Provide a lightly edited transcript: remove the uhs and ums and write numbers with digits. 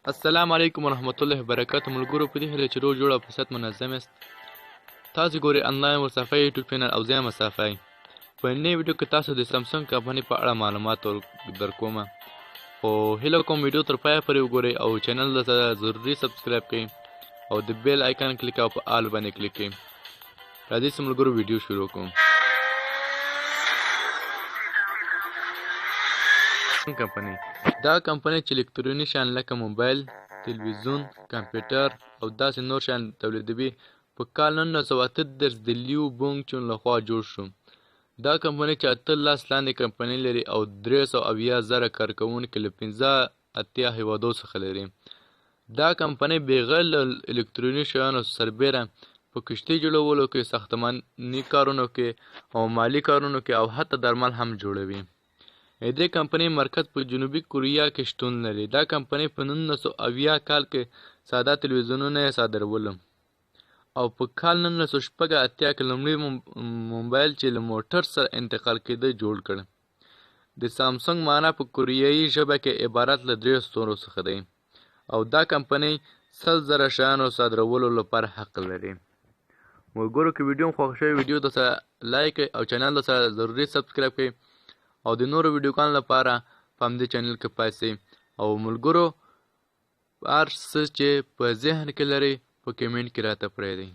السلام علیکم ورحمت الله وبرکاته. ملګرو په دې هیله چې روغ جوړ او په صحت منظم یاست. تاسو ګورئ انلاین ورصفحه یوټیوب چینل او زه یم صفحه. په نوې ویډیو کې تاسو د سامسنګ کمپنۍ په اړه معلومات درکوم. خو هیله کوم ویډیو تر پایه پورې وګورئ او چینل ته ضروري سبسکرایب کړئ او د بیل آیکن کلیک او په آل باندې کلیک کړئ. راځئ چې ملګرو ویډیو شروع کوم. کمپنۍ دا کمپنۍ چې الکتروني شیان لکه موبایل، تلویزیون، کمپیوټر او داسې نور شیان تولیدوي په کال 1938 د لیو بونګ چون لخوا جوړ شو. دا کمپنۍ چې 18 لاندې کمپنۍ لري او 370,000 کارکوونکي له 85 هیوادو څخه لري. دا کمپنۍ بغیر له الکتروني شیانو سربیره په کشتۍ جوړولو کې، ساختماني کارونو کې او مالي کارونو کې او حتی درمل هم جوړوي. دې کمپنۍ مرکز په جنوبي کوریا کې شتون لري. دا کمپنۍ په 1980 کال کې ساده تلویزیونونه یې صادرول او په کال 1986 کې لومړی موبایل چې له موټر سره انتقال کېده جوړ کړ. د سامسنګ معنا په کوریایي ژبه کې عبارت له 3 ستورو څخه دی او دا کمپنۍ 100,000 شیانو صادرولو لپاره حق لري. ملګرو که ویډیو خوښ شوی ویډیو ته لایک او چینل سره ضروري سبسکرایب کړئ او د نورو ویډیوګانو لپاره په همدې چینل کې پاتې او ملګرو هر څه چې په ذهن کې لرئ په کمنټ کې راته پرېږدئ.